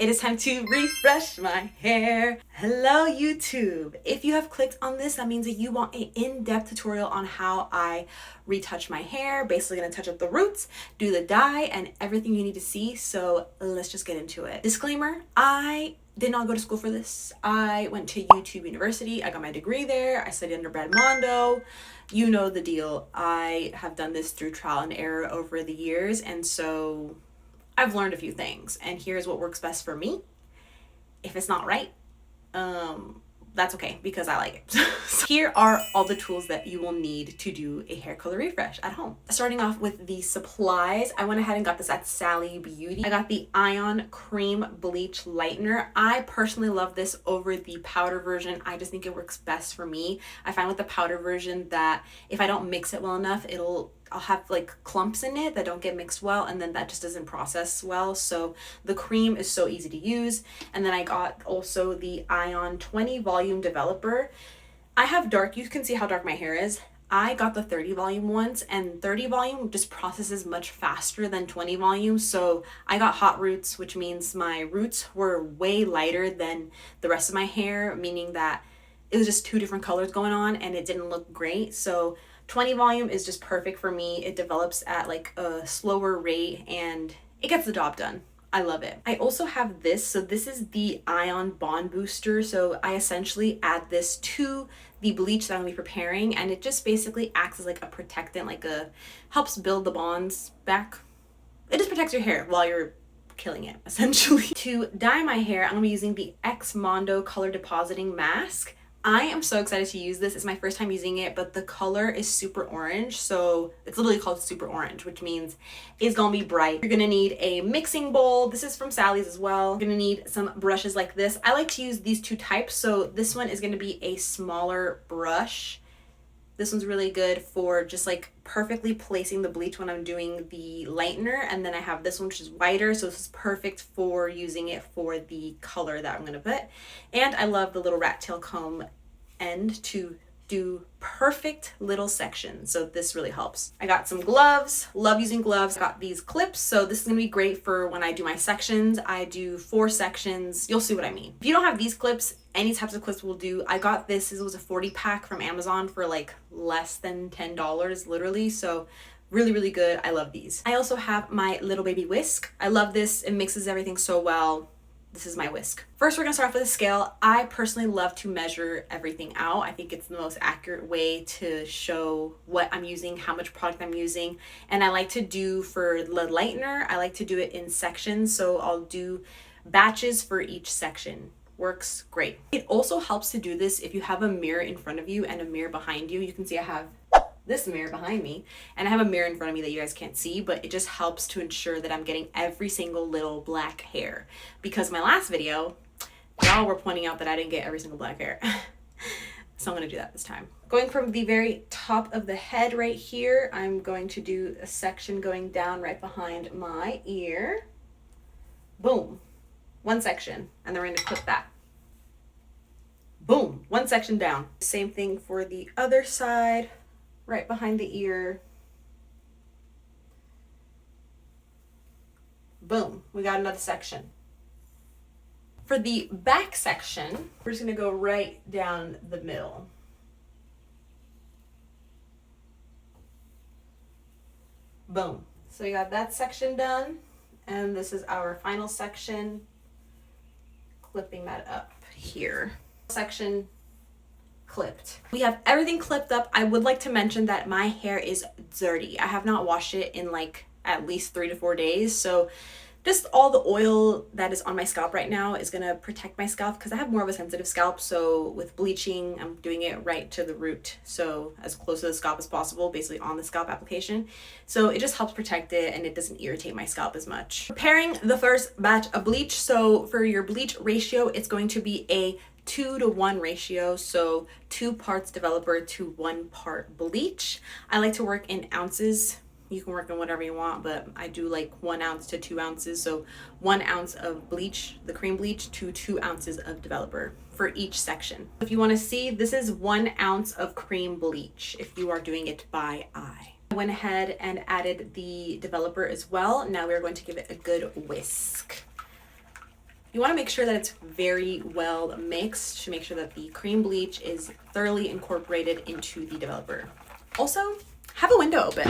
It is time to refresh my hair. Hello YouTube. If you have clicked on this, that means that you want an in-depth tutorial on how I retouch my hair. Basically gonna touch up the roots, do the dye, and everything you need to see. So let's just get into it. Disclaimer, I did not go to school for this. I went to YouTube University. I got my degree there. I studied under Brad Mondo. You know the deal. I have done this through trial and error over the years, and so I've learned a few things, and here's what works best for me. If it's not right, that's okay because I like it. So here are all the tools that you will need to do a hair color refresh at home. Starting off with the supplies, I went ahead and got this at Sally Beauty. I got the Ion Cream Bleach Lightener. I personally love this over the powder version. I just think it works best for me. I find with the powder version that if I don't mix it well enough, I'll have like clumps in it that don't get mixed well, and then that just doesn't process well. So the cream is so easy to use. And then I got also the Ion 20 volume developer. I have dark, you can see how dark my hair is. I got the 30 volume ones, and 30 volume just processes much faster than 20 volume. So I got hot roots, which means my roots were way lighter than the rest of my hair, meaning that it was just two different colors going on and it didn't look great. So 20 volume is just perfect for me. It develops at like a slower rate and it gets the job done. I love it. I also have this. So this is the Ion Bond Booster. So I essentially add this to the bleach that I'm gonna be preparing, and it just basically acts as like a protectant, helps build the bonds back. It just protects your hair while you're killing it, essentially. To dye my hair, I'm gonna be using the X Mondo Color Depositing Mask. I am so excited to use this. It's my first time using it, but the color is super orange. So it's literally called super orange, which means it's gonna be bright. You're gonna need a mixing bowl. This is from Sally's as well. You're gonna need some brushes like this. I like to use these two types. So this one is gonna be a smaller brush. This one's really good for just like perfectly placing the bleach when I'm doing the lightener. And then I have this one, which is wider. So this is perfect for using it for the color that I'm gonna put. And I love the little rat tail comb end to do perfect little sections. So this really helps. I got some gloves, love using gloves. I got these clips. So this is gonna be great for when I do my sections. I do 4 sections. You'll see what I mean. If you don't have these clips, any types of clips will do. I got this, it was a 40 pack from Amazon for like less than $10, literally. So really, really good. I love these. I also have my little baby whisk. I love this. It mixes everything so well. This is my whisk. First, we're gonna start off with a scale. I personally love to measure everything out. I think it's the most accurate way to show what I'm using, how much product I'm using. And I like to do for the lightener, I like to do it in sections. So I'll do batches for each section. Works great. It also helps to do this if you have a mirror in front of you and a mirror behind you. You can see I have this mirror behind me and I have a mirror in front of me that you guys can't see, but it just helps to ensure that I'm getting every single little black hair, because my last video y'all were pointing out that I didn't get every single black hair. So I'm gonna do that this time. Going from the very top of the head right here, I'm going to do a section going down right behind my ear. Boom, one section, and then we're gonna clip that. Boom, one section down. Same thing for the other side. Right behind the ear. Boom, we got another section. For the back section, we're just gonna go right down the middle. Boom. So we got that section done, and this is our final section. Clipping that up here. Section clipped. We have everything clipped up. I would like to mention that my hair is dirty. I have not washed it in like at least 3 to 4 days. So just all the oil that is on my scalp right now is gonna protect my scalp because I have more of a sensitive scalp. So with bleaching, I'm doing it right to the root. So as close to the scalp as possible, basically on the scalp application. So it just helps protect it and it doesn't irritate my scalp as much. Preparing the first batch of bleach. So for your bleach ratio, it's going to be a 2-to-1 ratio, so 2 parts developer to 1 part bleach. I like to work in ounces. You can work in whatever you want, but I do like 1 ounce to 2 ounces. So 1 ounce of bleach, the cream bleach, to 2 ounces of developer for each section. If you want to see, this is 1 ounce of cream bleach if you are doing it by eye. I went ahead and added the developer as well. Now we're going to give it a good whisk. You want to make sure that it's very well mixed to make sure that the cream bleach is thoroughly incorporated into the developer. Also, have a window open.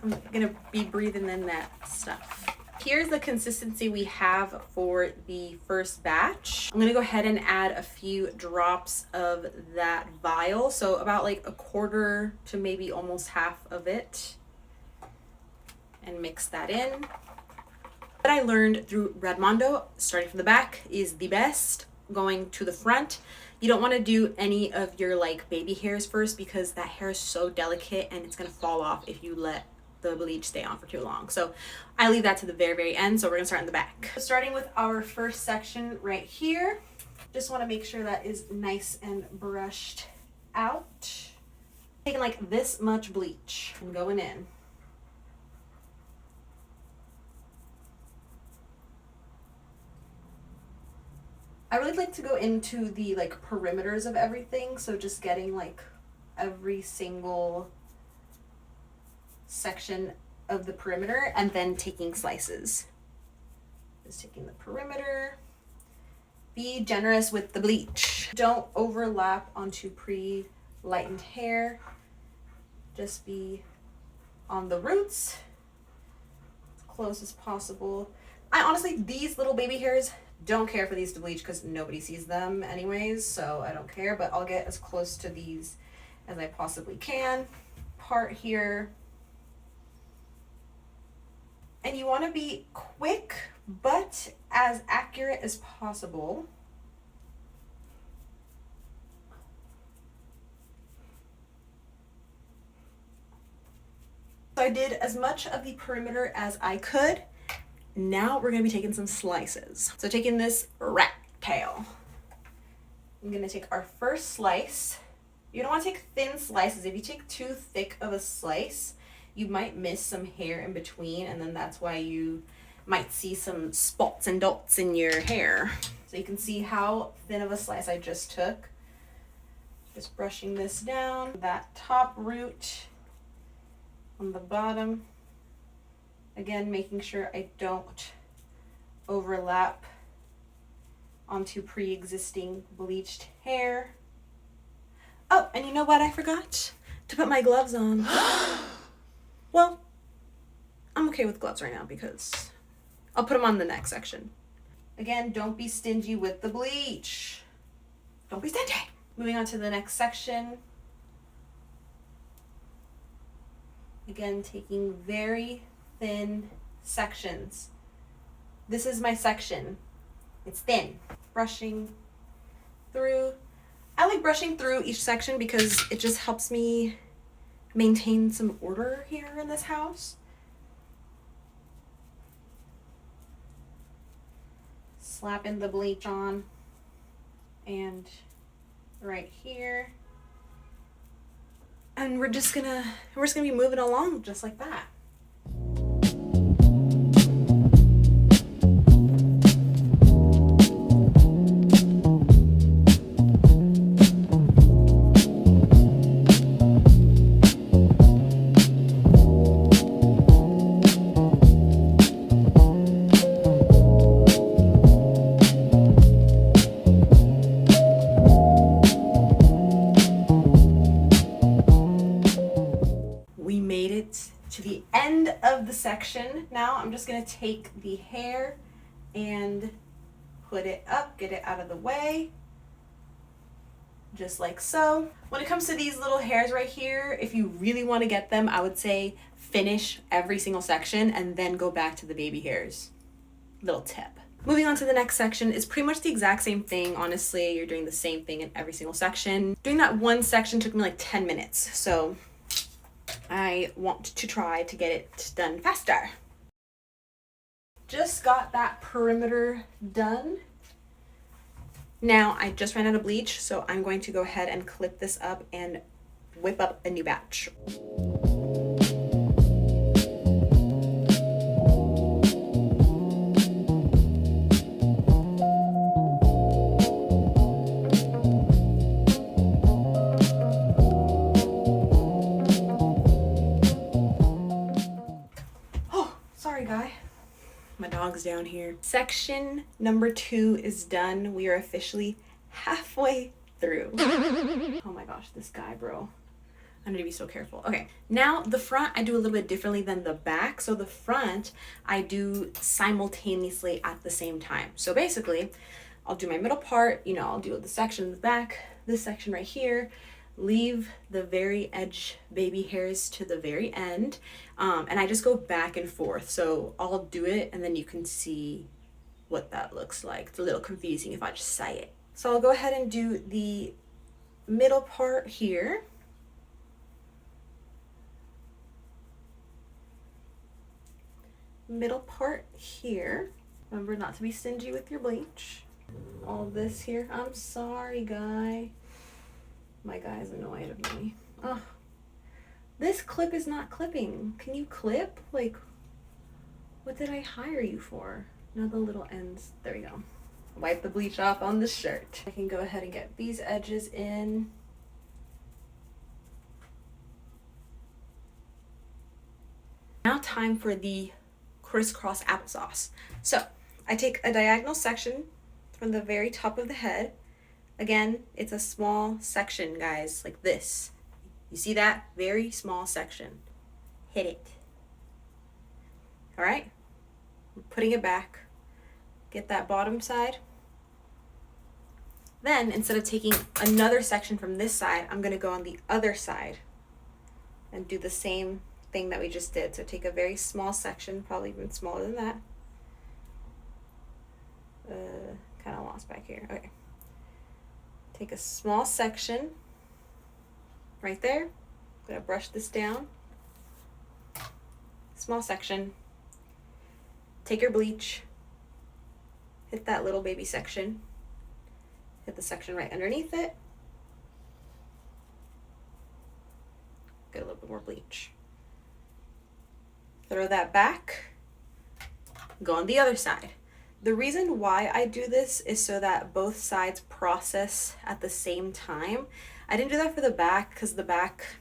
I'm gonna be breathing in that stuff. Here's the consistency we have for the first batch. I'm gonna go ahead and add a few drops of that vial. So about like a quarter to maybe almost half of it, and mix that in. What I learned through Redmondo, starting from the back, is the best. Going to the front, you don't want to do any of your like baby hairs first because that hair is so delicate and it's gonna fall off if you let the bleach stay on for too long. So I leave that to the very end. So we're gonna start in the back. So starting with our first section right here, just want to make sure that is nice and brushed out. Taking like this much bleach and going in. I really like to go into the like perimeters of everything, so just getting like every single section of the perimeter and then taking slices. Just taking the perimeter. Be generous with the bleach. Don't overlap onto pre-lightened hair. Just be on the roots as close as possible. I honestly, these little baby hairs, don't care for these to bleach because nobody sees them anyways, so I don't care, but I'll get as close to these as I possibly can. Part here. And you want to be quick, but as accurate as possible. So I did as much of the perimeter as I could. Now we're gonna be taking some slices. So taking this rat tail, I'm gonna take our first slice. You don't wanna take thin slices. If you take too thick of a slice, you might miss some hair in between, and then that's why you might see some spots and dots in your hair. So you can see how thin of a slice I just took. Just brushing this down, that top root on the bottom. Again, making sure I don't overlap onto pre-existing bleached hair. Oh, and you know what I forgot? To put my gloves on. Well, I'm okay with gloves right now because I'll put them on the next section. Again, don't be stingy with the bleach. Don't be stingy. Moving on to the next section. Again, taking very thin sections. This is my section. It's thin. Brushing through. I like brushing through each section because it just helps me maintain some order here in this house. Slapping the bleach on. And right here. And we're just gonna be moving along just like that. To the end of the section. Now I'm just going to take the hair and put it up, get it out of the way, just like so. When it comes to these little hairs right here, if you really want to get them, I would say finish every single section and then go back to the baby hairs. Little tip. Moving on to the next section is pretty much the exact same thing. Honestly, you're doing the same thing in every single section. Doing that one section took me like 10 minutes, so I want to try to get it done faster. Just got that perimeter done. Now I just ran out of bleach, so I'm going to go ahead and clip this up and whip up a new batch. Sorry, guy. My dog's down here. here. Section number 2 is done. We are officially halfway through. Oh my gosh, this guy, bro. I need to be so careful. Okay, now the front I do a little bit differently than the back. So the front I do simultaneously at the same time. So basically, I'll do my middle part, you know, I'll do the section in the back, this section right here, leave the very edge baby hairs to the very end, and I just go back and forth. So I'll do it and then you can see what that looks like. It's a little confusing if I just say it. So I'll go ahead and do the middle part here. Middle part here. Remember not to be stingy with your bleach. All this here. I'm sorry, guy. My guy's annoyed of me. Oh, this clip is not clipping. Can you clip? Like, what did I hire you for? Now the little ends. There we go. Wipe the bleach off on the shirt. I can go ahead and get these edges in. Now time for the crisscross applesauce. So I take a diagonal section from the very top of the head. Again, it's a small section, guys, like this. You see that? Very small section. Hit it. All right, I'm putting it back. Get that bottom side. Then instead of taking another section from this side, I'm gonna go on the other side and do the same thing that we just did. So take a very small section, probably even smaller than that. Kind of lost back here. Okay. Take a small section right there. I'm gonna brush this down. Small section. Take your bleach. Hit that little baby section. Hit the section right underneath it. Get a little bit more bleach. Throw that back. Go on the other side. The reason why I do this is so that both sides process at the same time. I didn't do that for the back because the back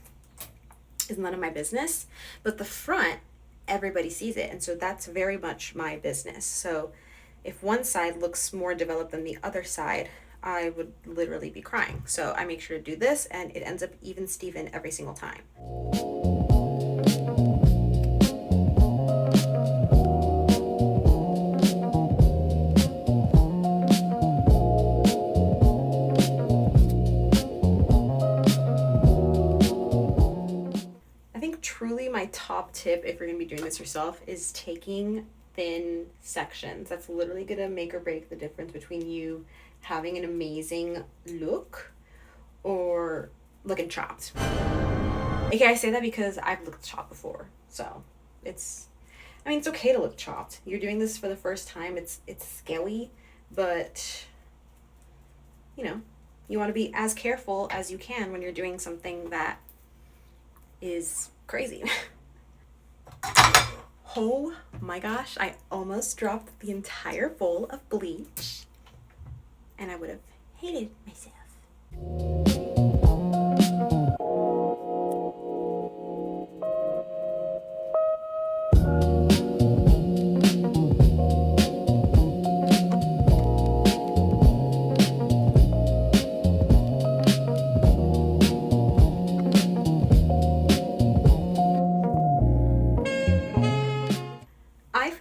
is none of my business, but the front, everybody sees it. And so that's very much my business. So if one side looks more developed than the other side, I would literally be crying. So I make sure to do this and it ends up even Steven every single time. Truly my top tip if you're gonna be doing this yourself is taking thin sections. That's literally gonna make or break the difference between you having an amazing look or looking chopped. Okay, I say that because I've looked chopped before, so it's okay to look chopped. You're doing this for the first time. It's scary, but you know, you want to be as careful as you can when you're doing something that is crazy. Oh my gosh, I almost dropped the entire bowl of bleach and I would have hated myself.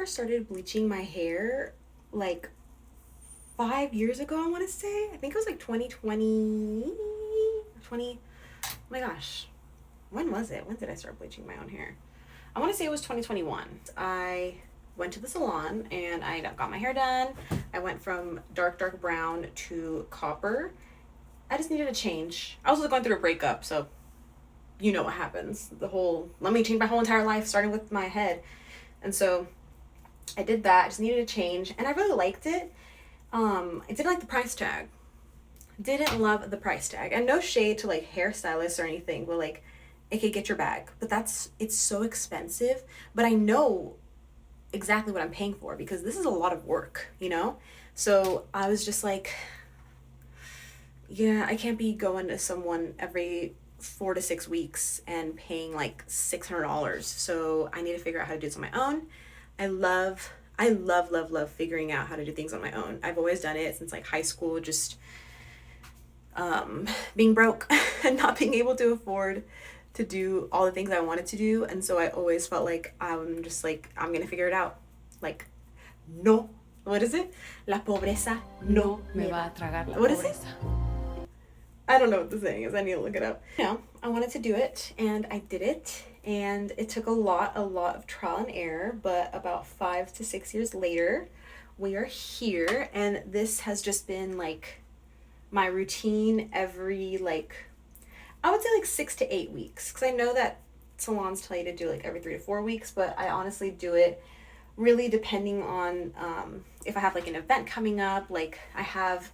Started bleaching my hair like 5 years ago, I want to say. I think it was like 2020. Oh my gosh, when was it? When did I start bleaching my own hair? I want to say it was 2021. I went to the salon and I got my hair done. I went from dark brown to copper. I just needed a change. I was also going through a breakup, so you know what happens. The whole, let me change my whole entire life starting with my head. And so I did that. I just needed a change and I really liked it. I didn't like the price tag. Didn't love the price tag. And no shade to like hairstylists or anything, but like it could get your bag. But it's so expensive. But I know exactly what I'm paying for because this is a lot of work, you know? So I was just like, yeah, I can't be going to someone every 4 to 6 weeks and paying like $600. So I need to figure out how to do this on my own. I I love figuring out how to do things on my own. I've always done it since like high school, just being broke and not being able to afford to do all the things I wanted to do. And so I always felt like I'm just like, I'm gonna figure it out. Like, no, what is it? La pobreza no me va a tragar la pobreza. What is it? I don't know what the saying is. I need to look it up. I wanted to do it and I did it. And it took a lot of trial and error, but about 5 to 6 years later, we are here. And this has just been like my routine every I would say 6 to 8 weeks. Cause I know that salons tell you to do like every 3 to 4 weeks, but I honestly do it really depending on if I have like an event coming up. Like I have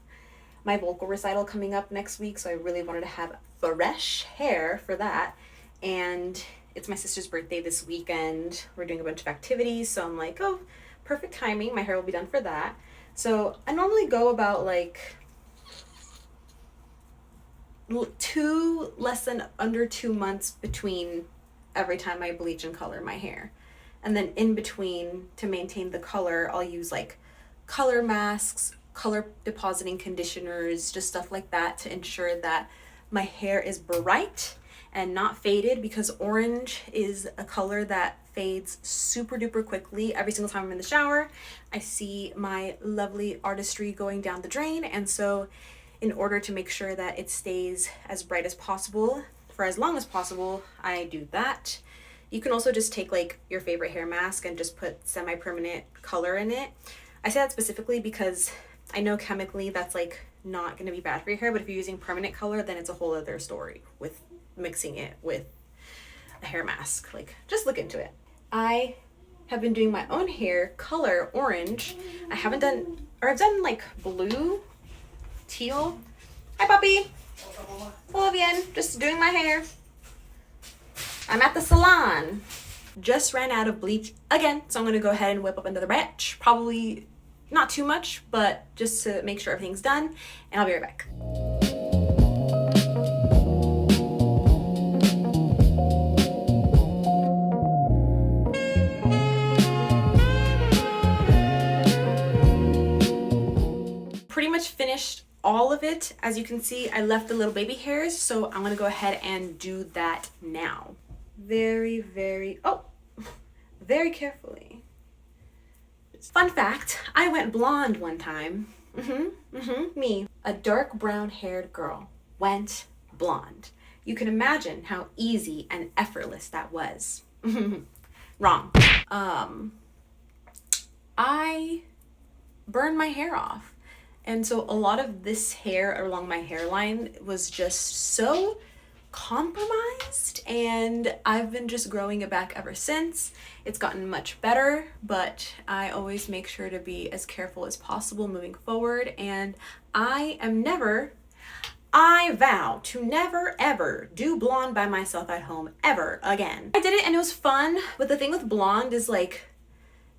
my vocal recital coming up next week, so I really wanted to have fresh hair for that. And it's my sister's birthday this weekend. We're doing a bunch of activities, so I'm like, oh, perfect timing. My hair will be done for that. So I normally go about like under 2 months between every time I bleach and color my hair. And then in between, to maintain the color, I'll use like color masks, color depositing conditioners, just stuff like that to ensure that my hair is bright and not faded, because orange is a color that fades super duper quickly. Every single time I'm in the shower, I see my lovely artistry going down the drain. And so in order to make sure that it stays as bright as possible for as long as possible, I do that. You can also just take like your favorite hair mask and just put semi-permanent color in it. I say that specifically because I know chemically that's like not going to be bad for your hair, but if you're using permanent color, then it's a whole other story with mixing it with a hair mask. Like, just look into it. I have been doing my own hair color orange. I've done like blue, teal. Hi puppy. Todo bien. Just doing my hair. I'm at the salon. Just ran out of bleach again, so I'm gonna go ahead and whip up another batch. Probably not too much, but just to make sure everything's done, and I'll be right back. Pretty much finished all of it. As you can see, I left the little baby hairs, so I'm gonna go ahead and do that now. Very carefully. Fun fact, I went blonde one time. Me. A dark brown haired girl went blonde. You can imagine how easy and effortless that was. Wrong. I burned my hair off. And so a lot of this hair along my hairline was just so compromised, and I've been just growing it back ever since. It's gotten much better, but I always make sure to be as careful as possible moving forward. And I vow to never ever do blonde by myself at home ever again. I did it and it was fun, but the thing with blonde is like,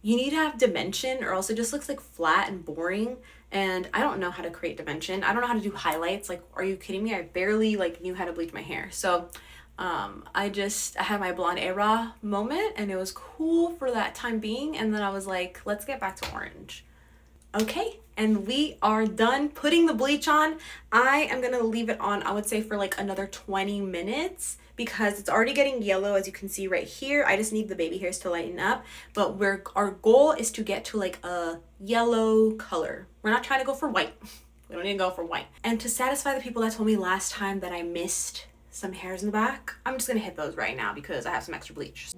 you need to have dimension or else it just looks like flat and boring. And I don't know how to create dimension. I don't know how to do highlights. Like, are you kidding me? I barely knew how to bleach my hair. So I had my blonde era moment and it was cool for that time being. And then I was like, let's get back to orange. Okay, and we are done putting the bleach on. I am gonna leave it on, I would say, for like another 20 minutes because it's already getting yellow, as you can see right here. I just need the baby hairs to lighten up, but our goal is to get to like a yellow color. We're not trying to go for white. We don't need to go for white. And to satisfy the people that told me last time that I missed some hairs in the back, I'm just gonna hit those right now because I have some extra bleach.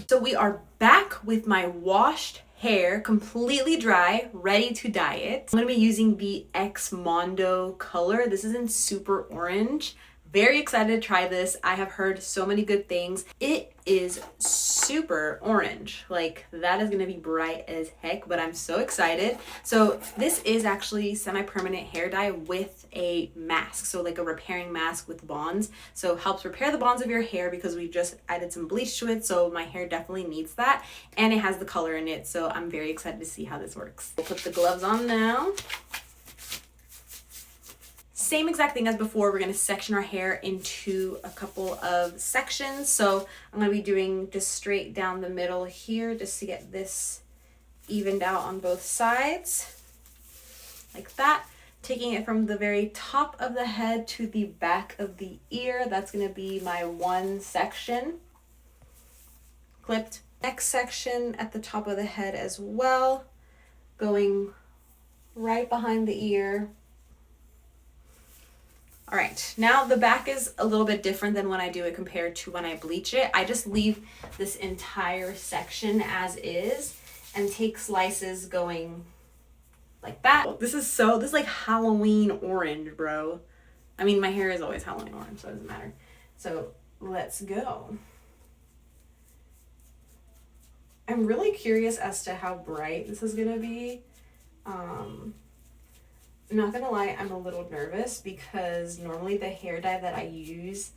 So we are back with my washed hair, completely dry, ready to dye it. I'm gonna be using the X Mondo color. This is in super orange. Very excited to try this. I have heard so many good things. It is super orange. Like, that is gonna be bright as heck, but I'm so excited. So this is actually semi-permanent hair dye with a mask. So like a repairing mask with bonds. So helps repair the bonds of your hair because we just added some bleach to it. So my hair definitely needs that. And it has the color in it. So I'm very excited to see how this works. We'll put the gloves on now. same exact thing as before. We're gonna section our hair into a couple of sections. So I'm gonna be doing just straight down the middle here just to get this evened out on both sides, like that. Taking it from the very top of the head to the back of the ear. That's gonna be my one section. Clipped. Next section at the top of the head as well, going right behind the ear. All right, now the back is a little bit different than when I do it compared to when I bleach it. I just leave this entire section as is and take slices going like that. This is like Halloween orange, bro. I mean, my hair is always Halloween orange, so it doesn't matter. So let's go. I'm really curious as to how bright this is gonna be. I'm not gonna lie, I'm a little nervous because normally the hair dye that I use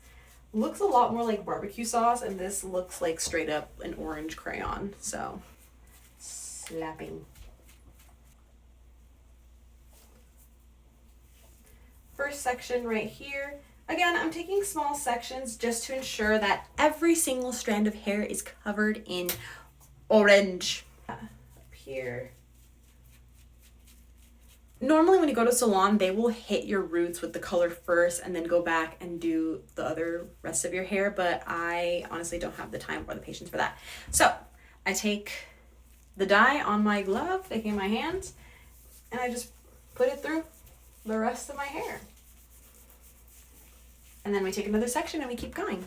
looks a lot more like barbecue sauce, and this looks like straight up an orange crayon. So, slapping. First section right here. Again, I'm taking small sections just to ensure that every single strand of hair is covered in orange. Up here. Normally when you go to salon, they will hit your roots with the color first and then go back and do the other rest of your hair, but I honestly don't have the time or the patience for that. So I take the dye on my glove, taking my hand, and I just put it through the rest of my hair. And then we take another section and we keep going.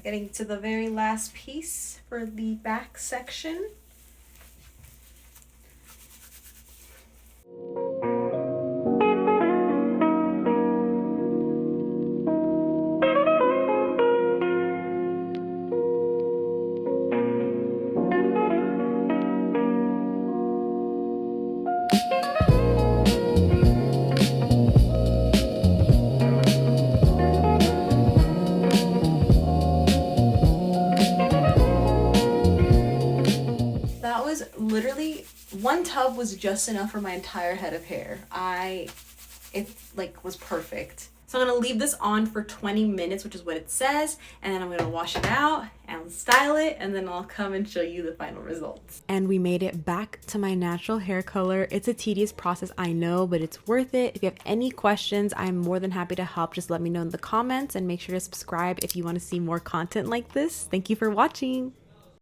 Getting to the very last piece for the back section. Literally one tub was just enough for my entire head of hair. It like was perfect. So I'm gonna leave this on for 20 minutes, which is what it says, and then I'm gonna wash it out and style it, and then I'll come and show you the final results. And we made it back to my natural hair color. It's a tedious process, I know, but it's worth it. If you have any questions, I'm more than happy to help. Just let me know in the comments, and make sure to subscribe if you want to see more content like this. Thank you for watching.